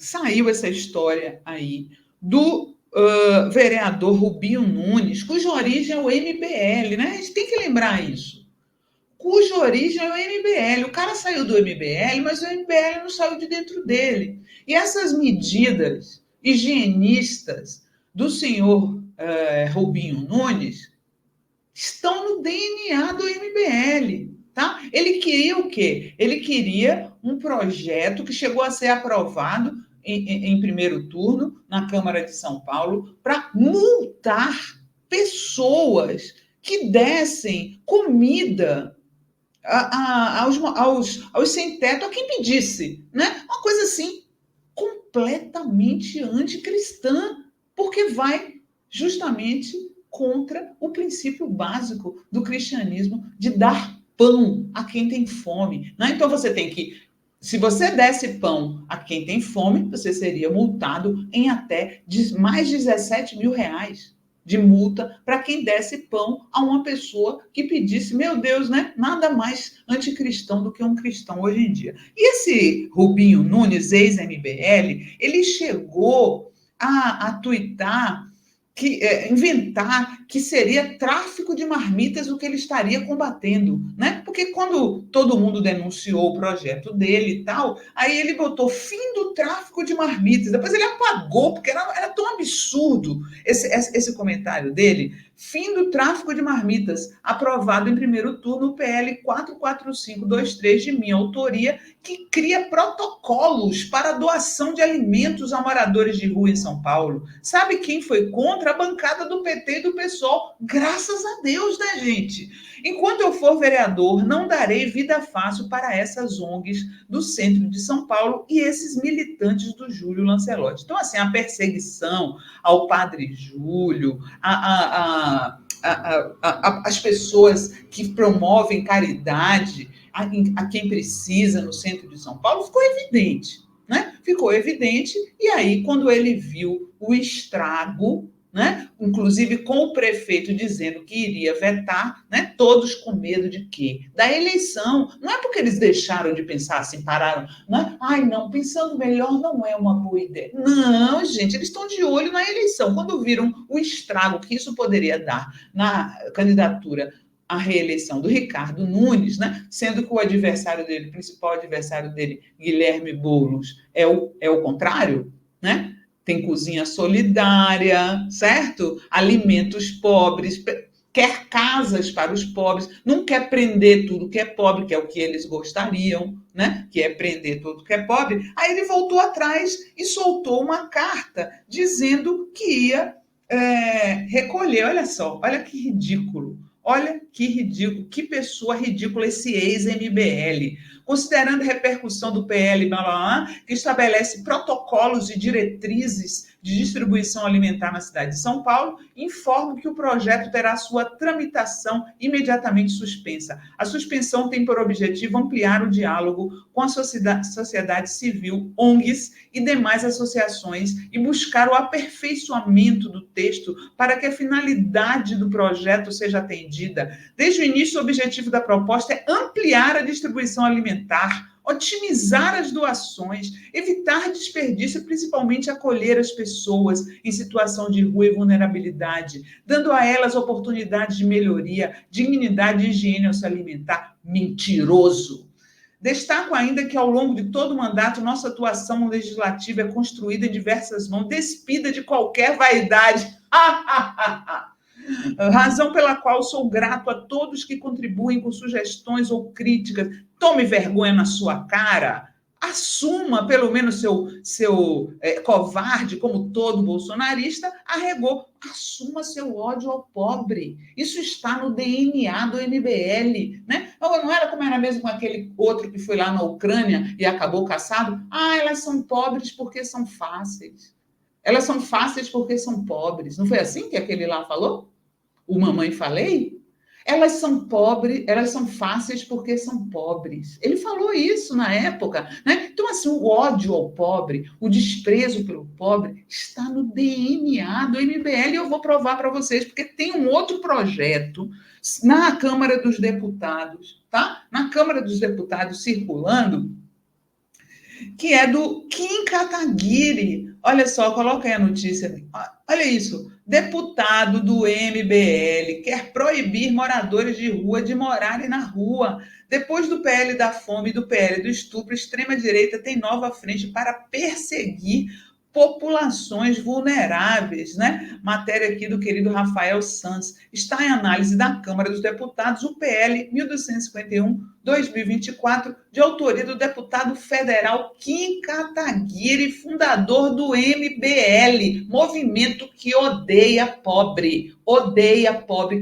saiu essa história aí do vereador Rubinho Nunes, cuja origem é o MBL, né? A gente tem que lembrar isso. Cuja origem é o MBL. O cara saiu do MBL, mas o MBL não saiu de dentro dele. E essas medidas higienistas do senhor Rubinho Nunes estão no DNA do MBL. Tá? Ele queria o quê? Ele queria um projeto que chegou a ser aprovado em primeiro turno na Câmara de São Paulo para multar pessoas que dessem comida aos sem teto, a quem pedisse, né? Uma coisa assim completamente anticristã, porque vai justamente contra o princípio básico do cristianismo de dar pão a quem tem fome, né? Então você tem que, se você desse pão a quem tem fome, você seria multado em até mais 17 mil reais de multa para quem desse pão a uma pessoa que pedisse, meu Deus, né? Nada mais anticristão do que um cristão hoje em dia. E esse Rubinho Nunes, ex-MBL, ele chegou a tuitar, inventar que seria tráfico de marmitas o que ele estaria combatendo, né? Porque quando todo mundo denunciou o projeto dele e tal, aí ele botou fim do tráfico de marmitas. Depois ele apagou, porque era tão absurdo esse comentário dele. Fim do tráfico de marmitas, aprovado em primeiro turno o PL 44523 de minha autoria, que cria protocolos para doação de alimentos a moradores de rua em São Paulo. Sabe quem foi contra? A bancada do PT e do PSOL. Graças a Deus, né, gente? Enquanto eu for vereador, não darei vida fácil para essas ONGs do centro de São Paulo e esses militantes do Júlio Lancelotti. Então, assim, a perseguição ao padre Júlio, as pessoas que promovem caridade a quem precisa no centro de São Paulo, ficou evidente, né? Ficou evidente, e aí, quando ele viu o estrago, né? Inclusive com o prefeito dizendo que iria vetar, né? Todos com medo de quê? Da eleição. Não é porque eles deixaram de pensar assim, pararam, né? Ai, não, pensando melhor não é uma boa ideia. Não, gente, eles estão de olho na eleição. Quando viram o estrago que isso poderia dar na candidatura à reeleição do Ricardo Nunes, né? Sendo que o adversário dele, o principal adversário dele, Guilherme Boulos, é o contrário, né? Tem cozinha solidária, certo? Alimentos pobres, quer casas para os pobres, não quer prender tudo que é pobre, que é o que eles gostariam, né? Que é prender tudo que é pobre. Aí ele voltou atrás e soltou uma carta dizendo que ia recolher. Olha só, olha que ridículo. Olha que ridículo, que pessoa ridícula esse ex-MBL. Considerando a repercussão do PL, blá, blá, blá, que estabelece protocolos e diretrizes de distribuição alimentar na cidade de São Paulo, informo que o projeto terá sua tramitação imediatamente suspensa. A suspensão tem por objetivo ampliar o diálogo com a sociedade civil, ONGs e demais associações e buscar o aperfeiçoamento do texto para que a finalidade do projeto seja atendida. Desde o início, o objetivo da proposta é ampliar a distribuição alimentar, otimizar as doações, evitar desperdício e principalmente acolher as pessoas em situação de rua e vulnerabilidade, dando a elas oportunidades de melhoria, dignidade e higiene ao se alimentar. Mentiroso! Destaco ainda que, ao longo de todo o mandato, nossa atuação legislativa é construída em diversas mãos, despida de qualquer vaidade. Razão pela qual sou grato a todos que contribuem com sugestões ou críticas. Tome vergonha na sua cara. Assuma, pelo menos, seu covarde, como todo bolsonarista, arregou. Assuma seu ódio ao pobre. Isso está no DNA do MBL. Né? Não era como era mesmo com aquele outro que foi lá na Ucrânia e acabou caçado? Ah, elas são pobres porque são fáceis. Elas são fáceis porque são pobres. Não foi assim que aquele lá falou? O Mamãe Falei? Elas são pobres, elas são fáceis porque são pobres. Ele falou isso na época, né? Então, assim, o ódio ao pobre, o desprezo pelo pobre, está no DNA do MBL e eu vou provar para vocês, porque tem um outro projeto na Câmara dos Deputados, tá? Na Câmara dos Deputados circulando, que é do Kim Kataguiri. Olha só, coloca aí a notícia. Olha isso. Deputado do MBL quer proibir moradores de rua de morarem na rua. Depois do PL da fome e do PL do estupro, a extrema-direita tem nova frente para perseguir populações vulneráveis, né? Matéria aqui do querido Rafael Santos. Está em análise da Câmara dos Deputados o PL 1251/2024, de autoria do deputado federal Kim Kataguiri, fundador do MBL, movimento que odeia pobre,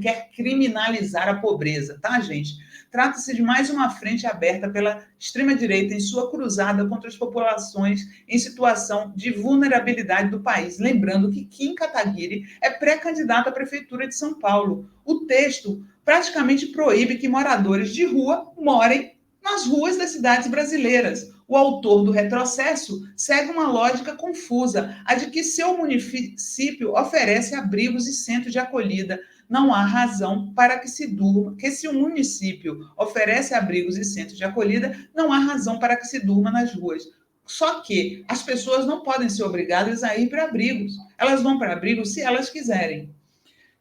quer criminalizar a pobreza, tá, gente? Trata-se de mais uma frente aberta pela extrema-direita em sua cruzada contra as populações em situação de vulnerabilidade do país. Lembrando que Kim Kataguiri é pré-candidato à Prefeitura de São Paulo. O texto praticamente proíbe que moradores de rua morem nas ruas das cidades brasileiras. O autor do retrocesso segue uma lógica confusa, a de que seu município oferece abrigos e centros de acolhida. Não há razão para que se durma, que se o município oferece abrigos e centros de acolhida, não há razão para que se durma nas ruas. Só que as pessoas não podem ser obrigadas a ir para abrigos. Elas vão para abrigos se elas quiserem.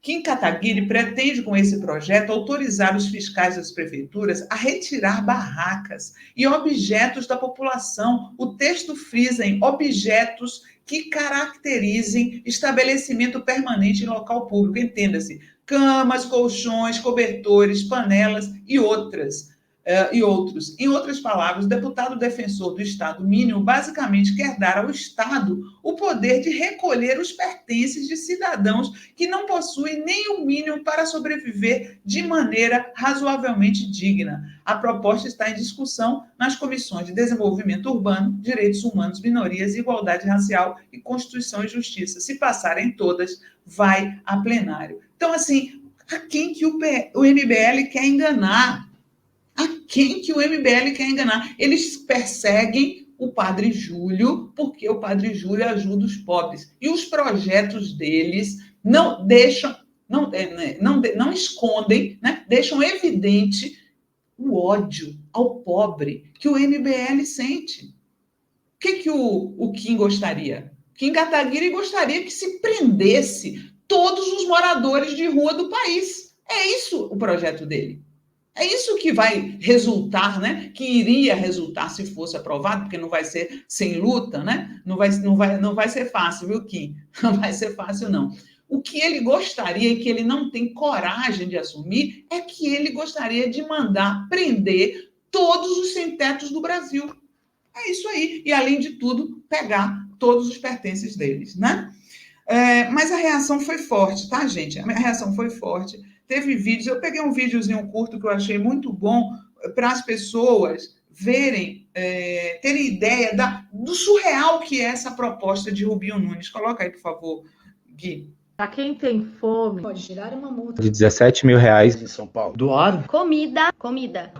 Kim Kataguiri pretende, com esse projeto, autorizar os fiscais das prefeituras a retirar barracas e objetos da população. O texto frisa em objetos que caracterizem estabelecimento permanente em local público. Entenda-se, camas, colchões, cobertores, panelas e outros. Em outras palavras, o deputado defensor do Estado mínimo basicamente quer dar ao Estado o poder de recolher os pertences de cidadãos que não possuem nem o mínimo para sobreviver de maneira razoavelmente digna. A proposta está em discussão nas comissões de Desenvolvimento Urbano, Direitos Humanos, Minorias, Igualdade Racial e Constituição e Justiça. Se passarem todas, vai a plenário. Então, assim, a quem que o MBL quer enganar? A quem que o MBL quer enganar? Eles perseguem o Padre Júlio, porque o Padre Júlio ajuda os pobres. E os projetos deles não deixam, não escondem, né? Deixam evidente o ódio ao pobre que o MBL sente. O que o Kim gostaria? Kim Kataguiri gostaria que se prendesse todos os moradores de rua do país. É isso o projeto dele. É isso que vai resultar, né? Que iria resultar se fosse aprovado, porque não vai ser sem luta, né? Não vai ser fácil, viu, Kim? Não vai ser fácil, não. O que ele gostaria e que ele não tem coragem de assumir é que ele gostaria de mandar prender todos os sem-tetos do Brasil. É isso aí. E, além de tudo, pegar todos os pertences deles, né? Mas a reação foi forte, tá, gente? A reação foi forte. Teve vídeos, eu peguei um videozinho curto que eu achei muito bom para as pessoas verem, terem ideia do surreal que é essa proposta de Rubinho Nunes. Coloca aí, por favor, Gui. Para quem tem fome, pode gerar uma multa de R$17 mil em São Paulo. Doar comida. comida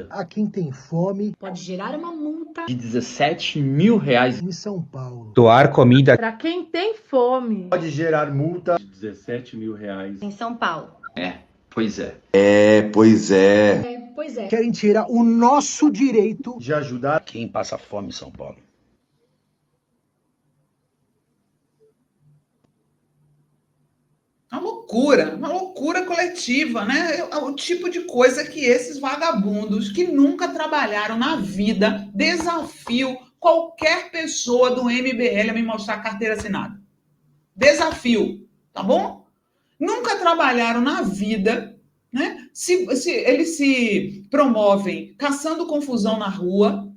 A quem tem fome Pode gerar uma multa de R$17 mil em São Paulo. Doar comida para quem tem fome, pode gerar multa de R$17 mil. em São Paulo. Pois é. Pois é. Pois é. Querem tirar o nosso direito De ajudar quem passa fome em São Paulo. Uma loucura coletiva, né? É o tipo de coisa que esses vagabundos que nunca trabalharam na vida, desafio qualquer pessoa do MBL a me mostrar a carteira assinada. Desafio, tá bom? Nunca trabalharam na vida, né? Se eles se promovem caçando confusão na rua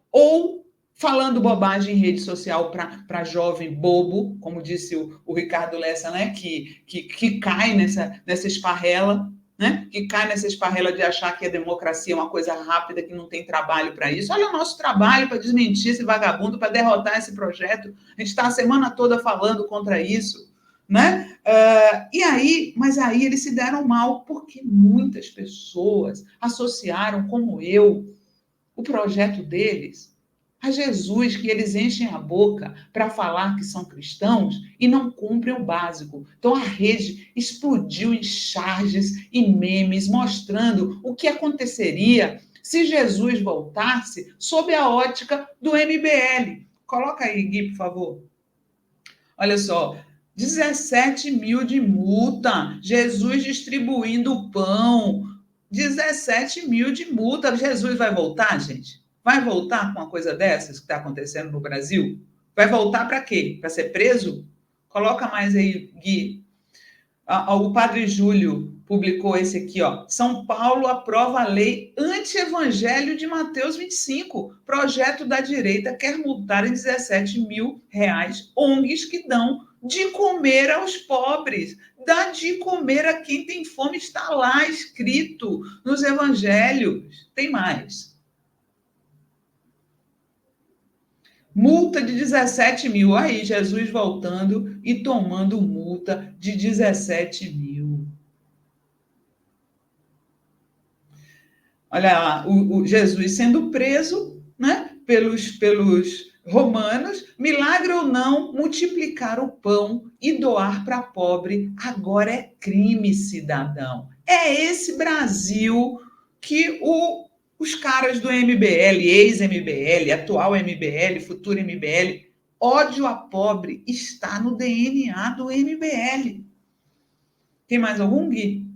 ou falando bobagem em rede social para jovem bobo, como disse o Ricardo Lessa, né? Que cai nessa esparrela, né? Que cai nessa esparrela de achar que a democracia é uma coisa rápida, que não tem trabalho para isso. Olha o nosso trabalho para desmentir esse vagabundo, para derrotar esse projeto. A gente está a semana toda falando contra isso, né? Mas aí eles se deram mal, porque muitas pessoas associaram, como eu, o projeto deles a Jesus, que eles enchem a boca para falar que são cristãos e não cumprem o básico. Então a rede explodiu em charges e memes mostrando o que aconteceria se Jesus voltasse sob a ótica do MBL. Coloca aí, Gui, por favor. Olha só, 17 mil de multa, Jesus distribuindo pão, 17 mil de multa. Jesus vai voltar, gente? Vai voltar com uma coisa dessas que está acontecendo no Brasil? Vai voltar para quê? Para ser preso? Coloca mais aí, Gui. O padre Júlio publicou esse aqui, ó. São Paulo aprova a lei anti-evangelho de Mateus 25. Projeto da direita quer multar em 17 mil reais ONGs que dão de comer aos pobres. Dá de comer a quem tem fome. Está lá escrito nos evangelhos. Tem mais. Multa de 17 mil. Aí, Jesus voltando e tomando multa de 17 mil. Olha lá, o Jesus sendo preso, né, pelos romanos, milagre ou não, multiplicar o pão e doar para pobre, agora é crime, cidadão. É esse Brasil que os caras do MBL, ex-MBL, atual MBL, futuro MBL, ódio a pobre está no DNA do MBL. Tem mais algum, Gui?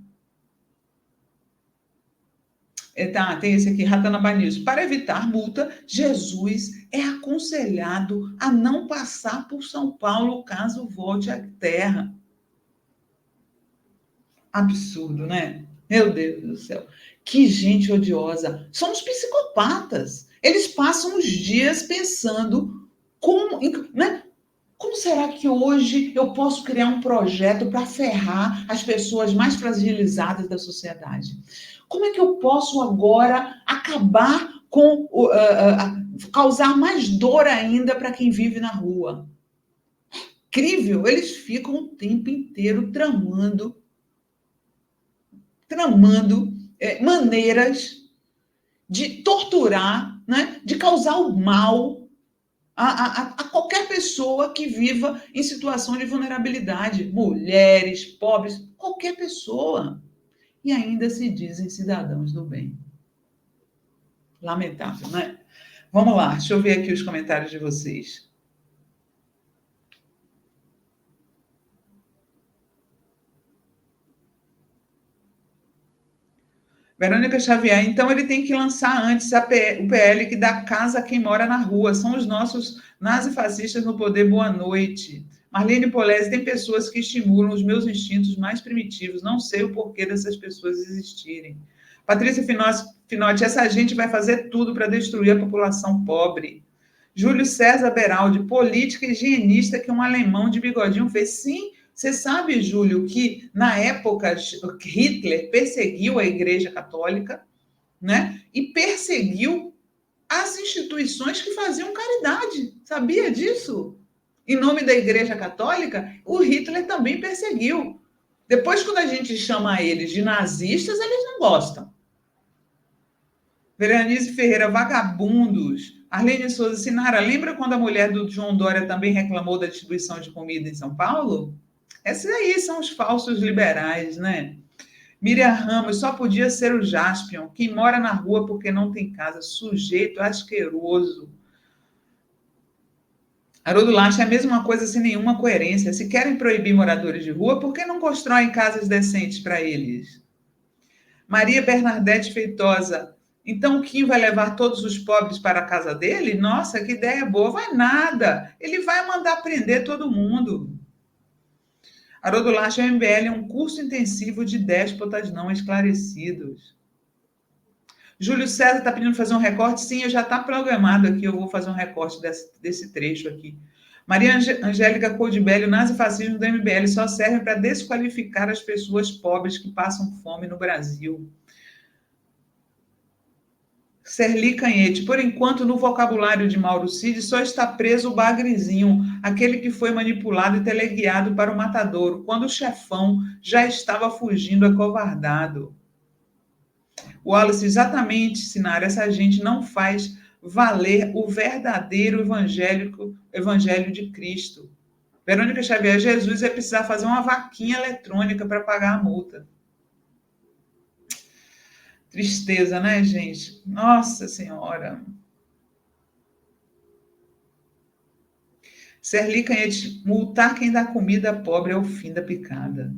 Tem esse aqui, Ratanabá News. Para evitar multa, Jesus é aconselhado a não passar por São Paulo caso volte à terra. Absurdo, né? Meu Deus do céu. Que gente odiosa. São os psicopatas. Eles passam os dias pensando como, né? Como será que hoje eu posso criar um projeto para ferrar as pessoas mais fragilizadas da sociedade? Como é que eu posso agora acabar com, causar mais dor ainda para quem vive na rua? Incrível, eles ficam o tempo inteiro tramando maneiras de torturar, né? De causar o mal a qualquer pessoa que viva em situação de vulnerabilidade, mulheres, pobres, qualquer pessoa. E ainda se dizem cidadãos do bem. Lamentável, né? Vamos lá, deixa eu ver aqui os comentários de vocês. Verônica Xavier, então ele tem que lançar antes o PL que dá casa a quem mora na rua. São os nossos nazifascistas no poder. Boa noite. Marlene Polese, tem pessoas que estimulam os meus instintos mais primitivos. Não sei o porquê dessas pessoas existirem. Patrícia Finotti, essa gente vai fazer tudo para destruir a população pobre. Júlio César Beraldi, política higienista que um alemão de bigodinho fez. Sim, você sabe, Júlio, que na época Hitler perseguiu a Igreja Católica, né? E perseguiu as instituições que faziam caridade. Sabia disso? Em nome da Igreja Católica, o Hitler também perseguiu. Depois, quando a gente chama eles de nazistas, eles não gostam. Veranice Ferreira, vagabundos. Arlene Souza, Sinara, lembra quando a mulher do João Dória também reclamou da distribuição de comida em São Paulo? Esses aí são os falsos liberais, né? Miriam Ramos, só podia ser o Jaspion, quem mora na rua porque não tem casa, sujeito asqueroso. Haroldo Lacha, é a mesma coisa sem nenhuma coerência. Se querem proibir moradores de rua, por que não constroem casas decentes para eles? Maria Bernadette Feitosa, então o Kim vai levar todos os pobres para a casa dele? Nossa, que ideia boa. Vai nada. Ele vai mandar prender todo mundo. Haroldo Lacha, o MBL é um curso intensivo de déspotas não esclarecidos. Júlio César está pedindo fazer um recorte. Sim, já está programado aqui. Eu vou fazer um recorte desse trecho aqui. Maria Angélica Coldebelli, o nazifascismo do MBL só serve para desqualificar as pessoas pobres que passam fome no Brasil. Serli Canhete, por enquanto, no vocabulário de Mauro Cid, só está preso o bagrezinho, aquele que foi manipulado e teleguiado para o matadouro, quando o chefão já estava fugindo acovardado. O Wallace, exatamente, Sinara, essa gente não faz valer o verdadeiro evangelho de Cristo. Verônica Xavier, Jesus vai precisar fazer uma vaquinha eletrônica para pagar a multa. Tristeza, né, gente? Nossa Senhora. Serli Canhete, multar quem dá comida pobre é o fim da picada.